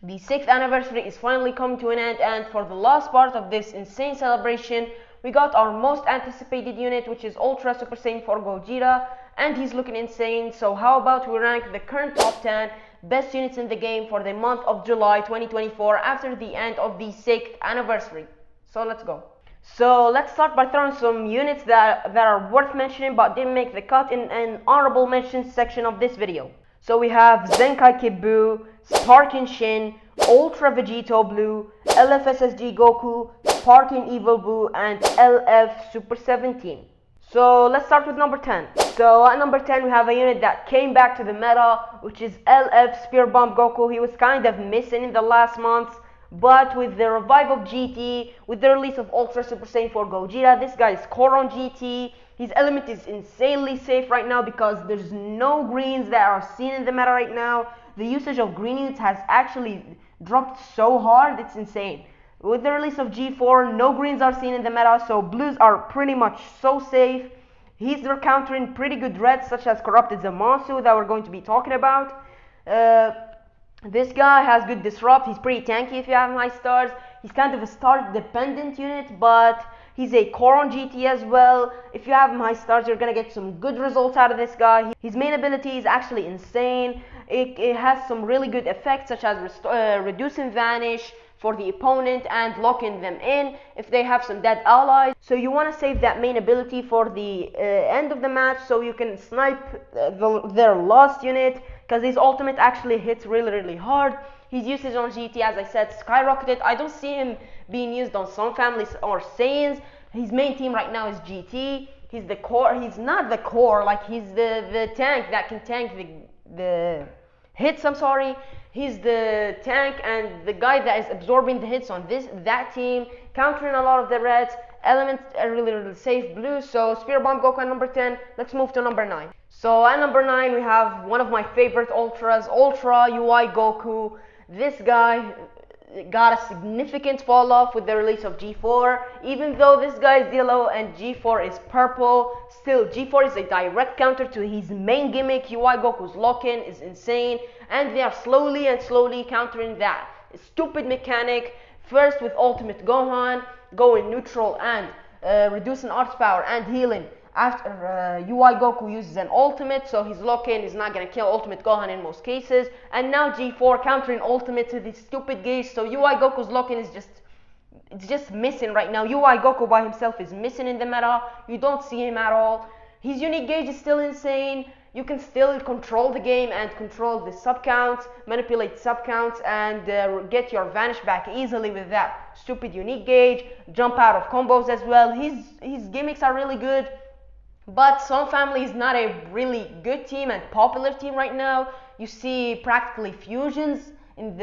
The 6th anniversary is finally coming to an end, and for the last part of this insane celebration, we got our most anticipated unit, which is Ultra Super Saiyan 4 Gogeta, and he's looking insane. So how about we rank the current top 10 best units in the game for the month of July 2024 after the end of the 6th anniversary. So let's go. So let's start by throwing some units that are worth mentioning but didn't make the cut in an honorable mentions section of this video. So we have Zenkai Kid Buu, Sparking Shin, Ultra Vegito Blue, LFSSG Goku, Sparking Evil Buu, and LF Super 17. So let's start with number 10. So at number 10 we have a unit that came back to the meta, which is LF Spear Bomb Goku. He was kind of missing in the last months, but with the revive of GT, with the release of Ultra Super Saiyan 4 Gogeta, this guy is core on GT. His element is insanely safe right now because there's no greens that are seen in the meta right now. The usage of green units has actually dropped so hard, it's insane. With the release of G4, no greens are seen in the meta, so blues are pretty much so safe. They're countering pretty good reds such as Corrupted Zamasu that we're going to be talking about. This guy has good disrupt. He's pretty tanky if you have him high stars. He's kind of a star dependent unit, but he's a core on GT as well. If you have him high stars, you're gonna get some good results out of this guy. His main ability is actually insane. It has some really good effects such as reducing vanish for the opponent and locking them in if they have some dead allies. So you want to save that main ability for the end of the match so you can snipe their last unit, because his ultimate actually hits really hard. His usage on GT, as I said, skyrocketed. I don't see him being used on some families or Saiyans. His main team right now is GT. He's the core. He's not the core, like he's the tank that can tank the hits. I'm sorry. He's the tank and the guy that is absorbing the hits on that team, countering a lot of the reds. Elements are really safe blue. So Spear Bomb Goku at number 10. Let's move to number 9. So at number 9 we have one of my favorite ultras, Ultra UI Goku. This guy got a significant fall off with the release of G4. Even though this guy is yellow and G4 is purple, still G4 is a direct counter to his main gimmick. UI Goku's lock-in is insane, and they are slowly countering that stupid mechanic. First with Ultimate Gohan, going neutral and reducing arts power and healing. After UI Goku uses an ultimate, so his lock-in is not gonna kill Ultimate Gohan in most cases. And now G4 countering ultimate to this stupid gauge, so UI Goku's lock-in is just missing right now. UI Goku by himself is missing in the meta. You don't see him at all. His unique gauge is still insane. You can still control the game and control the sub counts, manipulate sub counts, and get your vanish back easily with that stupid unique gauge. Jump out of combos as well. His gimmicks are really good. But Sun Family is not a really good team and popular team right now. You see practically fusions in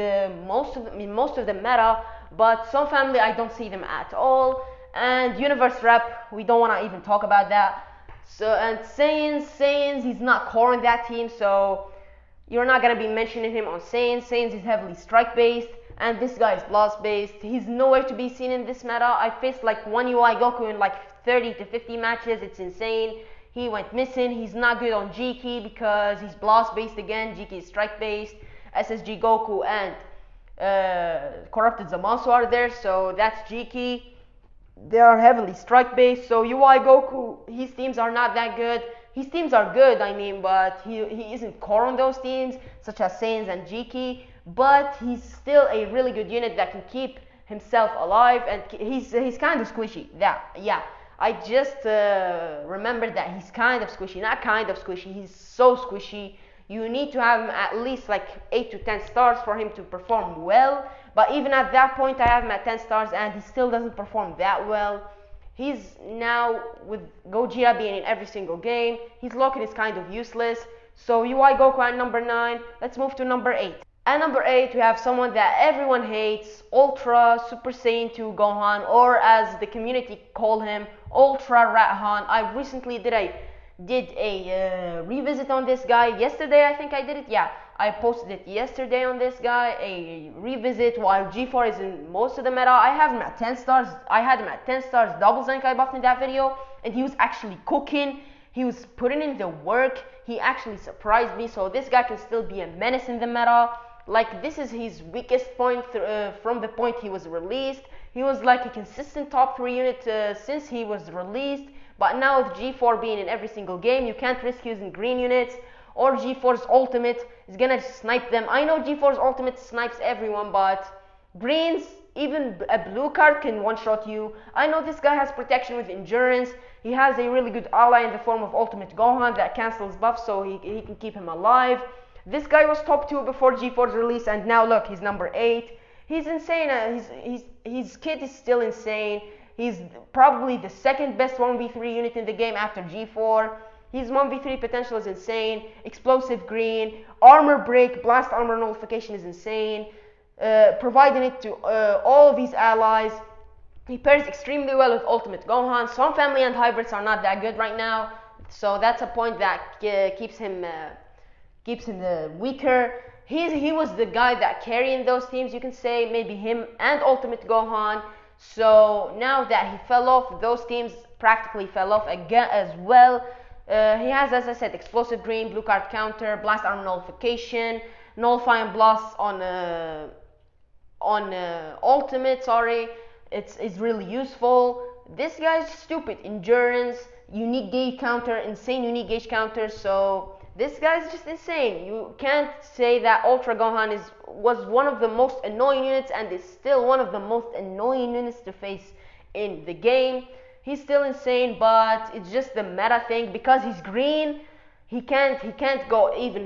most of the meta, but Sun Family I don't see them at all. And Universe Rep, we don't want to even talk about that. So and Saiyans, he's not core in that team, so you're not gonna be mentioning him on Saiyans. Saiyans is heavily strike based, and this guy is blast based. He's nowhere to be seen in this meta. I faced like one UI Goku in like 30 to 50 matches. It's insane. He went missing. He's not good on G-Key because he's blast based again. G-Key is strike based. SSG Goku and Corrupted Zamasu are there, so that's G-Key. They are heavily strike based, so UI Goku, his teams are not that good. His teams are good, I mean, but he isn't core on those teams, such as Saiyans and G-Key, but he's still a really good unit that can keep himself alive, and he's kind of squishy. Yeah, I just remembered that he's kind of squishy, not kind of squishy, he's so squishy. You need to have him at least like 8 to 10 stars for him to perform well, but even at that point I have him at 10 stars and he still doesn't perform that well. He's now, with Gogeta being in every single game, his lock-in is kind of useless. So UI Goku at number 9. Let's move to number 8. At number 8 we have someone that everyone hates, Ultra Super Saiyan 2 Gohan, or as the community call him, Ultra Rathan. I recently did a revisit on this guy yesterday. I think I did it. Yeah, I posted it yesterday on this guy, a revisit while G4 is in most of the meta. I have him at 10 stars. I had him at 10 stars double Zenkai buff in that video, and he was actually cooking. He was putting in the work. He actually surprised me. So this guy can still be a menace in the meta. Like, this is his weakest point from the point he was released. He was like a consistent top 3 unit since he was released, but now with G4 being in every single game, you can't risk using green units, or G4's ultimate is gonna snipe them. I know G4's ultimate snipes everyone, but greens, even a blue card can one-shot you. I know this guy has protection with endurance. He has a really good ally in the form of Ultimate Gohan that cancels buffs, so he can keep him alive. This guy was top 2 before G4's release, and now look, he's number 8. He's insane. His kit is still insane. He's probably the second best 1v3 unit in the game after G4. His 1v3 potential is insane. Explosive green, armor break, blast armor nullification is insane. Providing it to all of his allies. He pairs extremely well with Ultimate Gohan. Some family and hybrids are not that good right now, so that's a point that keeps him weaker. He was the guy that carrying those teams, you can say, maybe him and Ultimate Gohan. So now that he fell off, those teams practically fell off again as well. He has, as I said, explosive green, blue card counter, blast armor nullification, nullifying blasts on ultimate. Sorry, it's really useful. This guy's stupid. Endurance, unique gauge counter, insane unique gauge counter. So this guy's just insane. You can't say that Ultra Gohan was one of the most annoying units and is still one of the most annoying units to face in the game. He's still insane, but it's just the meta thing. Because he's green, he can't go even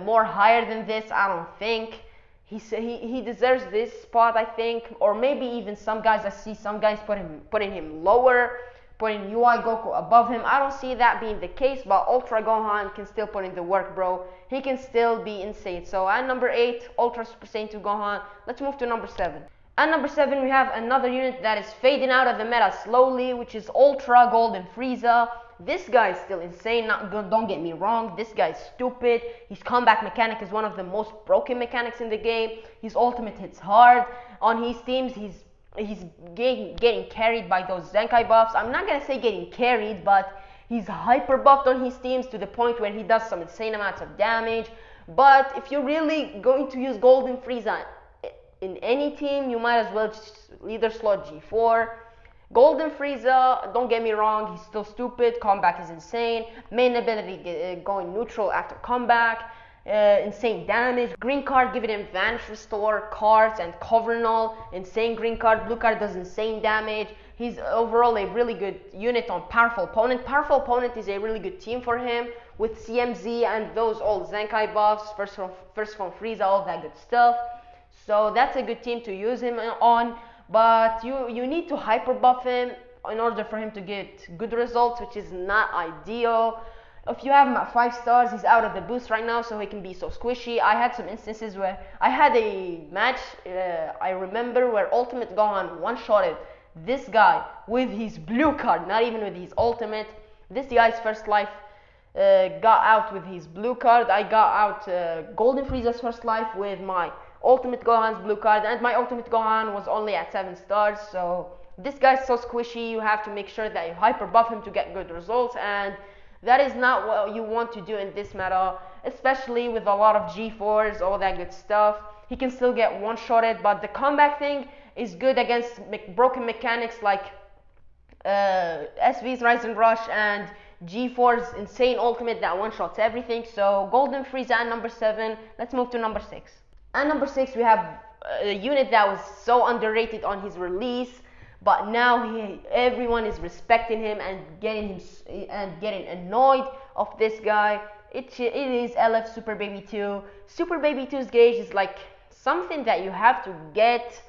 more higher than this, I don't think. He deserves this spot, I think, or maybe even some guys, I see some guys putting him lower, putting UI Goku above him. I don't see that being the case, but Ultra Gohan can still put in the work, bro. He can still be insane. So at number 8, Ultra Super Saiyan 2 Gohan. Let's move to number 7. At number 7, we have another unit that is fading out of the meta slowly, which is Ultra Golden Frieza. This guy is still insane, don't get me wrong. This guy is stupid. His comeback mechanic is one of the most broken mechanics in the game. His ultimate hits hard. On his teams, he's getting carried by those Zenkai buffs. I'm not gonna say getting carried, but he's hyper buffed on his teams to the point where he does some insane amounts of damage. But if you're really going to use Golden Frieza in any team, you might as well just leader slot G4. Golden Frieza, don't get me wrong, he's still stupid. Comeback is insane. Main ability going neutral after comeback. Insane damage. Green card giving him Vanish Restore, cards, and Cover Null. Insane green card. Blue card does insane damage. He's overall a really good unit on Powerful Opponent. Powerful Opponent is a really good team for him with CMZ and those old Zenkai buffs, first from Frieza, all that good stuff. So that's a good team to use him on. But you need to hyper buff him in order for him to get good results, which is not ideal. If you have him at 5 stars, he's out of the boost right now, so he can be so squishy. I had some instances where I had a match, I remember, where Ultimate Gohan one-shotted this guy with his blue card, not even with his ultimate. This guy's first life got out with his blue card. I got out Golden Frieza's first life with my Ultimate Gohan's blue card, and my Ultimate Gohan was only at 7 stars, so this guy's so squishy. You have to make sure that you hyper buff him to get good results, and that is not what you want to do in this meta, especially with a lot of G4s, all that good stuff. He can still get one-shotted, but the comeback thing is good against broken mechanics like SV's Rise and Rush and G4's insane ultimate that one-shots everything. So Golden Frieza at number 7. Let's move to number 6. At number 6, we have a unit that was so underrated on his release, but now everyone is respecting him and getting annoyed of this guy. It is LF Super Baby 2. Super Baby 2's gauge is like something that you have to get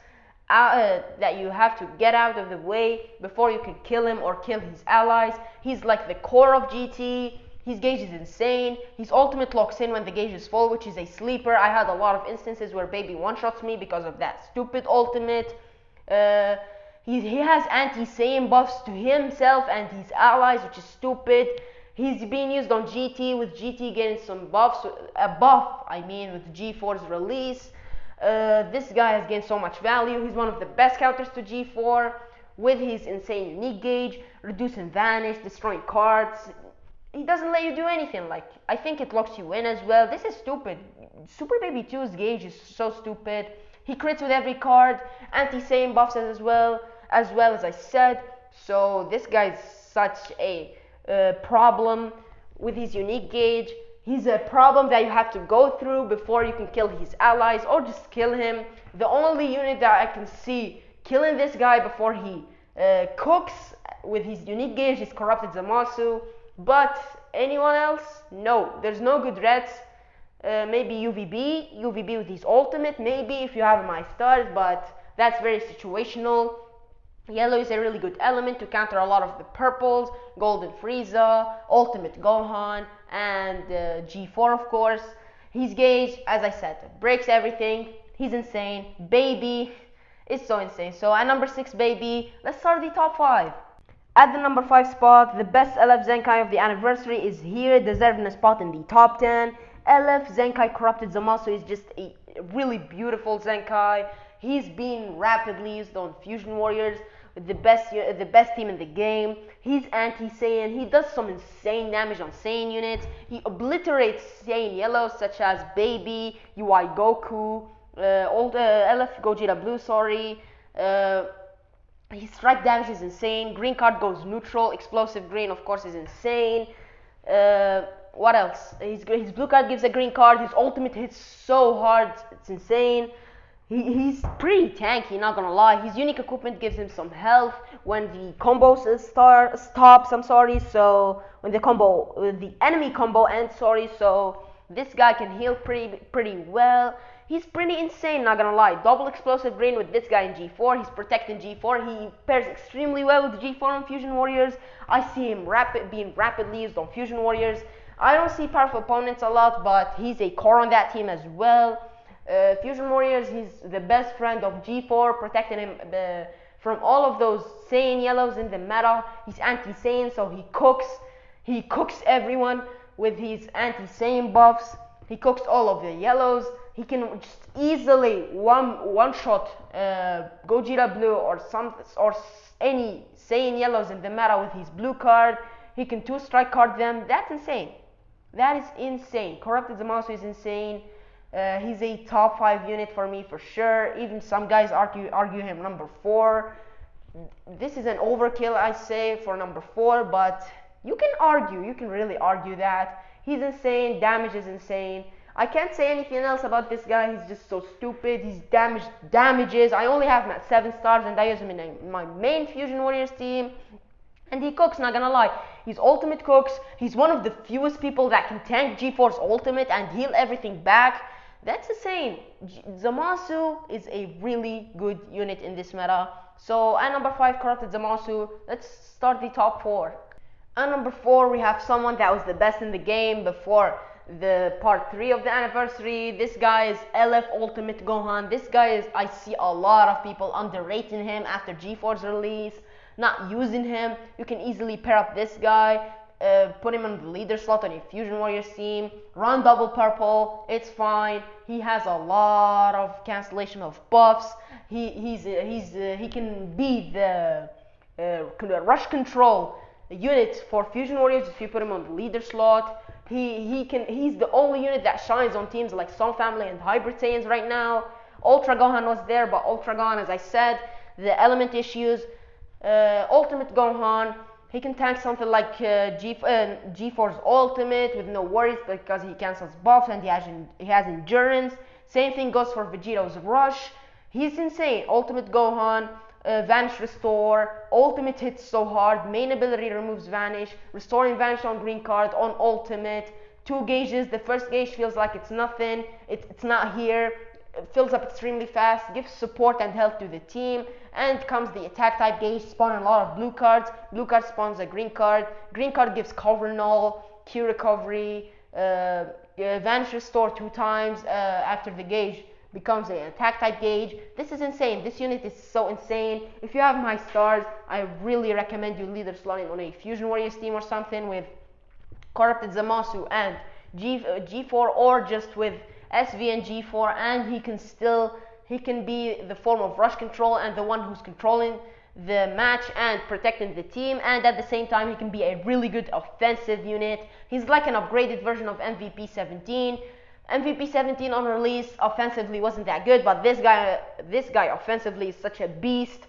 out of the way before you can kill him or kill his allies. He's like the core of GT. His gauge is insane. His ultimate locks in when the gauge is full, which is a sleeper. I had a lot of instances where Baby one-shots me because of that stupid ultimate. He has anti-Saiyan buffs to himself and his allies, which is stupid. He's being used on GT, with GT getting some buffs, with G4's release. This guy has gained so much value. He's one of the best counters to G4 with his insane unique gauge, reduce and vanish, destroying cards. he doesn't let you do anything. Like, I think it locks you in as well. This is stupid. Super Baby 2's gauge is so stupid. He crits with every card. Anti-Saiyan buffs as well as I said. So this guy's such a problem with his unique gauge. He's a problem that you have to go through before you can kill his allies or just kill him. The only unit that I can see killing this guy before he cooks with his unique gauge is Corrupted Zamasu. But anyone else? No. There's no good reds. Maybe UVB with his ultimate, maybe if you have my stars, but that's very situational. Yellow is a really good element to counter a lot of the purples, Golden Frieza, Ultimate Gohan, and G4 of course. His gauge, as I said, breaks everything. He's insane. Baby is so insane. So at number 6, Baby, let's start the top 5. At the number 5 spot, the best LF Zenkai of the anniversary is here, deserving a spot in the top 10. LF Zenkai Corrupted Zamasu is just a really beautiful Zenkai. He's being rapidly used on Fusion Warriors with the best team in the game. He's anti-Saiyan. He does some insane damage on Saiyan units. He obliterates Saiyan yellows such as Baby, UI Goku, LF Gogeta Blue, sorry. His strike damage is insane. Green card goes neutral. Explosive green, of course, is insane. What else? His blue card gives a green card. His ultimate hits so hard. It's insane. He's pretty tanky, not gonna lie. His unique equipment gives him some health when the combo stops. I'm sorry. So when the enemy combo ends. Sorry. So this guy can heal pretty well. He's pretty insane, not gonna lie. Double explosive green with this guy in G4. He's protecting G4. He pairs extremely well with G4 on Fusion Warriors. I see him being rapidly used on Fusion Warriors. I don't see powerful opponents a lot, but he's a core on that team as well. Fusion Warriors, he's the best friend of G4, protecting him from all of those Saiyan yellows in the meta. He's anti-Saiyan, so he cooks everyone with his anti-Saiyan buffs. He cooks all of the yellows. He can just easily one shot Gogeta Blue or any Saiyan yellows in the meta with his blue card. He can 2-strike card them. That's insane. That is insane. Corrupted Zamasu is insane. He's a top 5 unit for me for sure. Even some guys argue him number 4. This is an overkill, I say, for number 4, but you can really argue that. He's insane. Damage is insane. I can't say anything else about this guy. He's just so stupid. He's damages. I only have him at 7 stars, and I use him in my main Fusion Warriors team. And he cooks, not gonna lie. His ultimate cooks. He's one of the fewest people that can tank G4's ultimate and heal everything back. That's insane. Zamasu is a really good unit in this meta. So at number 5, Corrupted Zamasu. Let's start the top 4. At number 4, we have someone that was the best in the game before the part 3 of the anniversary. This guy is LF Ultimate Gohan. This guy is, I see a lot of people underrating him after G4's release, not using him. You can easily pair up this guy, put him on the leader slot on your Fusion Warriors team, run double purple, it's fine. He has a lot of cancellation of buffs. He can be the rush control unit for Fusion Warriors if you put him on the leader slot. He's the only unit that shines on teams like Sun Family and Hybrid Saiyans right now. Ultra Gohan was there, but Ultra Gohan, as I said, the element issues. Ultimate Gohan, he can tank something like G4's ultimate with no worries because he cancels buffs and he has endurance. Same thing goes for Vegeto's Rush. He's insane. Ultimate Gohan, Vanish Restore, ultimate hits so hard, main ability removes Vanish, restoring Vanish on green card, on ultimate, 2 gauges, the first gauge feels like it's nothing, it's not here, it fills up extremely fast, gives support and health to the team, and comes the attack type gauge, spawning a lot of blue cards spawns a green card gives cover null, Q recovery, Vanish Restore 2 times after the gauge becomes an attack type gauge. This is insane. This unit is so insane. If you have my stars, I really recommend you leader slotting on a Fusion Warriors team or something with Corrupted Zamasu and G4, or just with SV and G4, and he can be the form of rush control and the one who's controlling the match and protecting the team, and at the same time he can be a really good offensive unit. He's like an upgraded version of MVP 17. MVP 17 on release offensively wasn't that good, but this guy offensively is such a beast,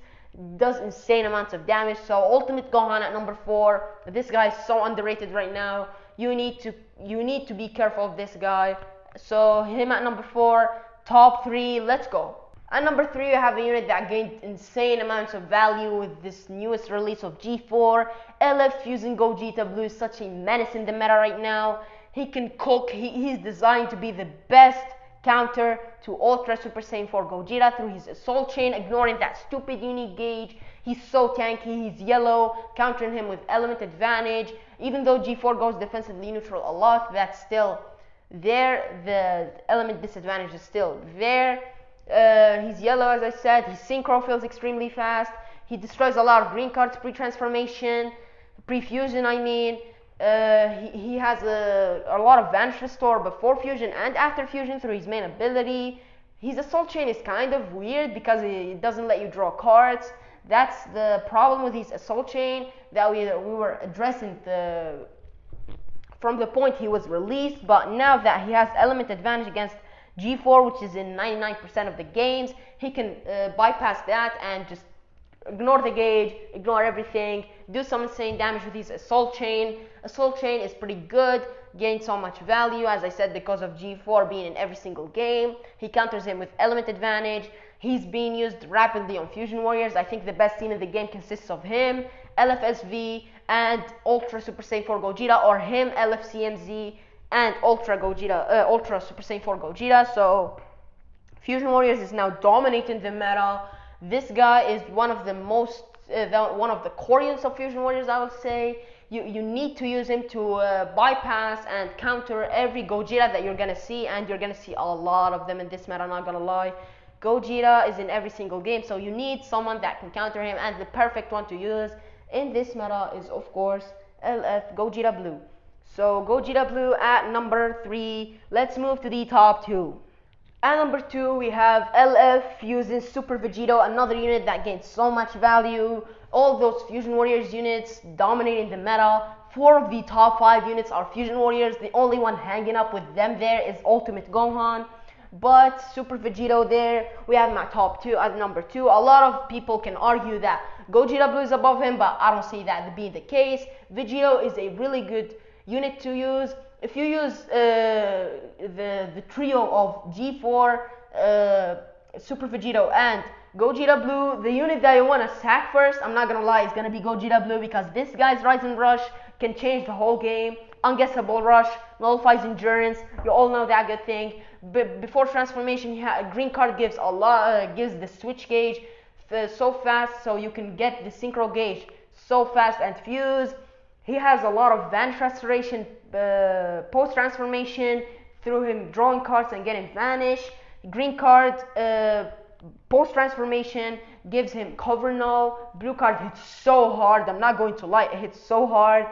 does insane amounts of damage. So Ultimate Gohan at number 4. This guy is so underrated right now. You need to be careful of this guy. So him at number 4. Top 3, let's go. At number 3, we have a unit that gained insane amounts of value with this newest release of G4. LF Fusing Gogeta Blue is such a menace in the meta right now. He can cook. He's designed to be the best counter to Ultra Super Saiyan 4 Gogeta through his Assault Chain, ignoring that stupid unique gauge. He's so tanky. He's yellow, countering him with Element Advantage. Even though G4 goes defensively neutral a lot, that's still there. The Element Disadvantage is still there. He's yellow, as I said. His Synchro feels extremely fast. He destroys a lot of green cards pre-transformation, pre-fusion I mean. He has a lot of Vanish Restore before fusion and after fusion through his main ability. His Assault Chain is kind of weird because it doesn't let you draw cards. That's the problem with his Assault Chain that we were addressing from the point he was released. But now that he has Element Advantage against G4, which is in 99% of the games, he can bypass that and just ignore the gauge, ignore everything, do some insane damage with his Assault Chain. Assault Chain is pretty good, gains so much value, as I said, because of G4 being in every single game. He counters him with Element Advantage. He's being used rapidly on Fusion Warriors. I think the best team in the game consists of him, LFSV, and Ultra Super Saiyan 4 Gogeta, or him, LFCMZ, and Ultra Super Saiyan 4 Gogeta. So Fusion Warriors is now dominating the meta. This guy is one of the core units of Fusion Warriors, I would say. You need to use him to bypass and counter every Gogeta that you're gonna see, and you're gonna see a lot of them in this meta, I'm not gonna lie. Gogeta is in every single game, so you need someone that can counter him, and the perfect one to use in this meta is, of course, LF Gogeta Blue. So Gogeta Blue at number 3. Let's move to the top 2. At number 2, we have LF Fusing Super Vegito, another unit that gains so much value. All those Fusion Warriors units dominating the meta. 4 of the top 5 units are Fusion Warriors. The only one hanging up with them there is Ultimate Gohan. But Super Vegito there, we have my top 2 at number 2. A lot of people can argue that Gogeta Blue is above him, but I don't see that being the case. Vegito is a really good unit to use. If you use the trio of G4, Super Vegito, and Gogeta Blue, the unit that you want to sack first, I'm not gonna lie, is gonna be Gogeta Blue, because this guy's Rise and Rush can change the whole game. Unguessable Rush, nullifies endurance. You all know that good thing. Before transformation, a green card gives gives the switch gauge so fast, so you can get the synchro gauge so fast and fuse. He has a lot of Vanish Restoration post transformation through him drawing cards and getting Vanish. Green card post transformation gives him Cover Null. Blue card hits so hard, I'm not going to lie, it hits so hard.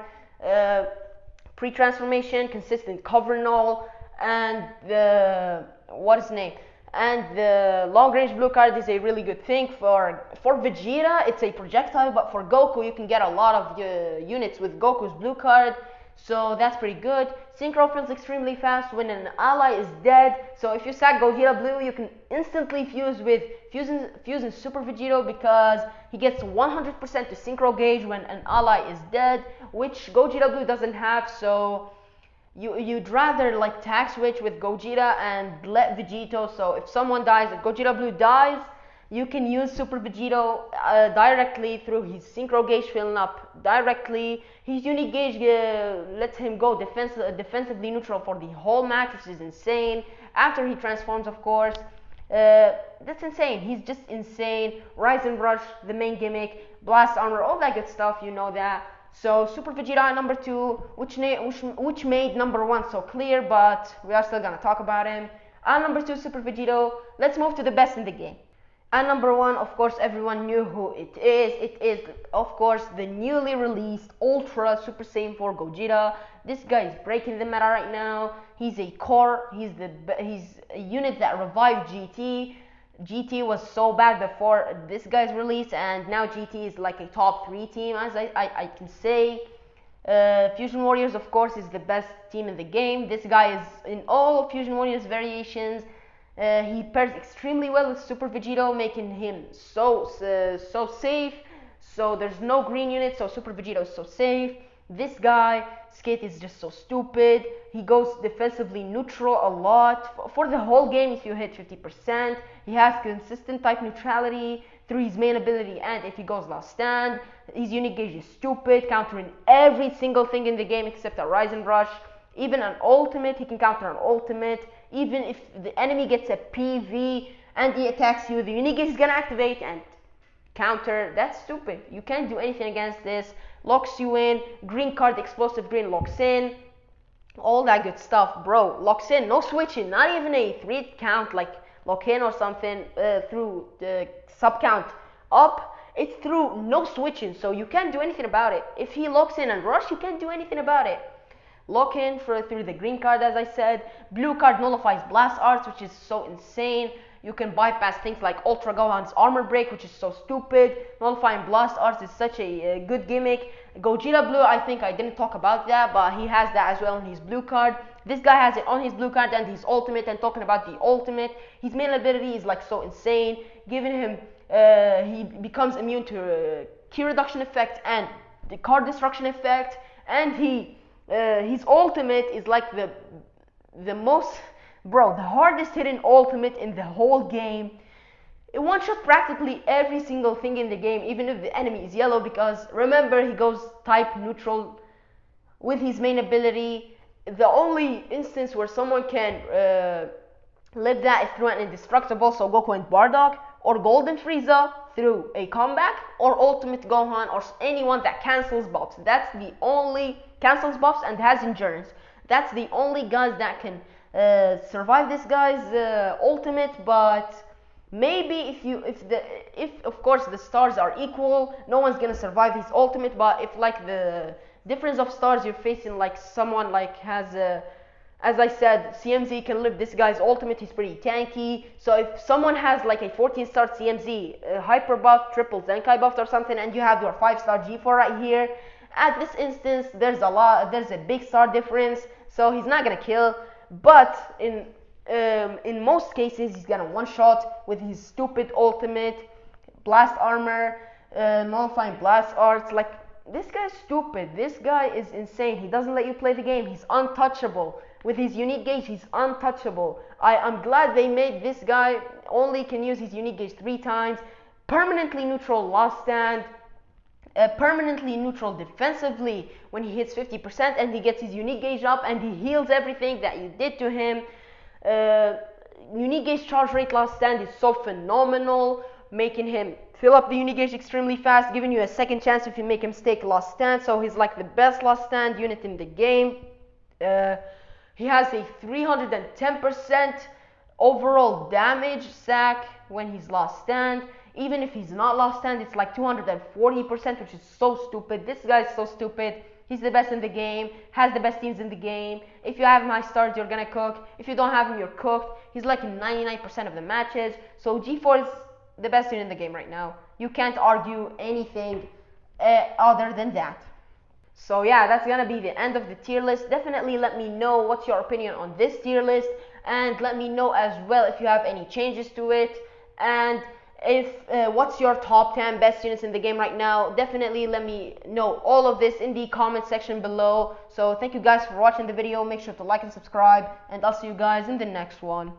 Pre transformation, consistent Cover Null, and the And the long range blue card is a really good thing. For Vegeta, it's a projectile, but for Goku, you can get a lot of units with Goku's blue card, so that's pretty good. Synchro feels extremely fast when an ally is dead, so if you sack Gogeta Blue, you can instantly fuse with Fusing Super Vegito, because he gets 100% to synchro gauge when an ally is dead, which Gogeta Blue doesn't have. So you'd rather like tag switch with Gogeta and let Vegito, so if someone dies, if Gogeta Blue dies, you can use Super Vegito directly through his synchro gauge filling up directly. His unique gauge lets him go defensively neutral for the whole match, which is insane. After he transforms, of course, that's insane. He's just insane. Rise and Rush, the main gimmick, Blast Armor, all that good stuff, you know that. So Super Vegeta at number 2, which made number 1 so clear, but we are still gonna talk about him. At number 2, Super Vegito. Let's move to the best in the game. At number 1, of course, everyone knew who it is. It is, of course, the newly released Ultra Super Saiyan 4 Gogeta. This guy is breaking the meta right now. He's a core. He's a unit that revived GT. GT was so bad before this guy's release, and now GT is like a top 3 team, as I can say. Fusion Warriors, of course, is the best team in the game. This guy is in all Fusion Warriors variations. He pairs extremely well with Super Vegito, making him so safe. So there's no green unit, so Super Vegito is so safe. This guy, Skate, is just so stupid. He goes defensively neutral a lot. For the whole game, if you hit 50%, he has consistent type neutrality through his main ability, and if he goes last stand, his unique gauge is stupid, countering every single thing in the game except a Rise and Rush. Even an ultimate, he can counter an ultimate. Even if the enemy gets a PV and he attacks you, the unique gauge is gonna activate and counter. That's stupid. You can't do anything against this. Locks you in. Green card, explosive green locks in. All that good stuff, bro. Locks in, no switching, not even a 3 count like lock in or something through the sub count up. It's through no switching, so you can't do anything about it. If he locks in and rush, you can't do anything about it. Lock in through the green card, as I said. Blue card nullifies blast arts, which is so insane. You can bypass things like Ultra Gohan's armor break, which is so stupid. Nullifying blast arts is such a good gimmick. Gogeta Blue, I think I didn't talk about that, but he has that as well on his blue card. This guy has it on his blue card and his ultimate. And talking about the ultimate, his main ability is like so insane, giving him he becomes immune to key reduction effect and the card destruction effect, and his ultimate is like the most, bro, the hardest hitting ultimate in the whole game. It one-shot practically every single thing in the game, even if the enemy is yellow, because remember, he goes type neutral with his main ability. The only instance where someone can live that is through an indestructible, so Goku and Bardock, or Golden Frieza through a comeback, or Ultimate Gohan, or anyone that cancels buffs. That's the only cancels buffs and has endurance. That's the only guys that can survive this guy's ultimate. But maybe if of course the stars are equal, no one's gonna survive his ultimate. But if like the difference of stars, you're facing like someone like has as I said, CMZ can live this guy's ultimate, he's pretty tanky. So if someone has like a 14-star CMZ, hyper buff, triple Zenkai buff or something, and you have your 5-star G4 right here, at this instance there's a big star difference, so he's not gonna kill. But in most cases he's gonna one-shot with his stupid ultimate, blast armor, nullifying blast arts. Like, this guy's stupid. This guy is insane. He doesn't let you play the game. He's untouchable. With his unique gauge, he's untouchable. I'm glad they made this guy only can use his unique gauge 3 times. Permanently neutral last stand. Permanently neutral defensively when he hits 50%, and he gets his unique gauge up and he heals everything that you did to him. Unique gauge charge rate last stand is so phenomenal, making him fill up the unique gauge extremely fast, giving you a second chance if you make him stake last stand. So he's like the best last stand unit in the game. He has a 310% overall damage sack when he's last stand. Even if he's not last stand, it's like 240%, which is so stupid. This guy is so stupid. He's the best in the game, has the best teams in the game. If you have my stars, you're gonna cook. If you don't have him, you're cooked. He's like in 99% of the matches. So G4 is the best unit in the game right now. You can't argue anything other than that. So yeah, that's gonna be the end of the tier list. Definitely let me know what's your opinion on this tier list, and let me know as well if you have any changes to it, and if what's your top 10 best units in the game right now. Definitely let me know all of this in the comment section below. So thank you guys for watching the video. Make sure to like and subscribe, and I'll see you guys in the next one.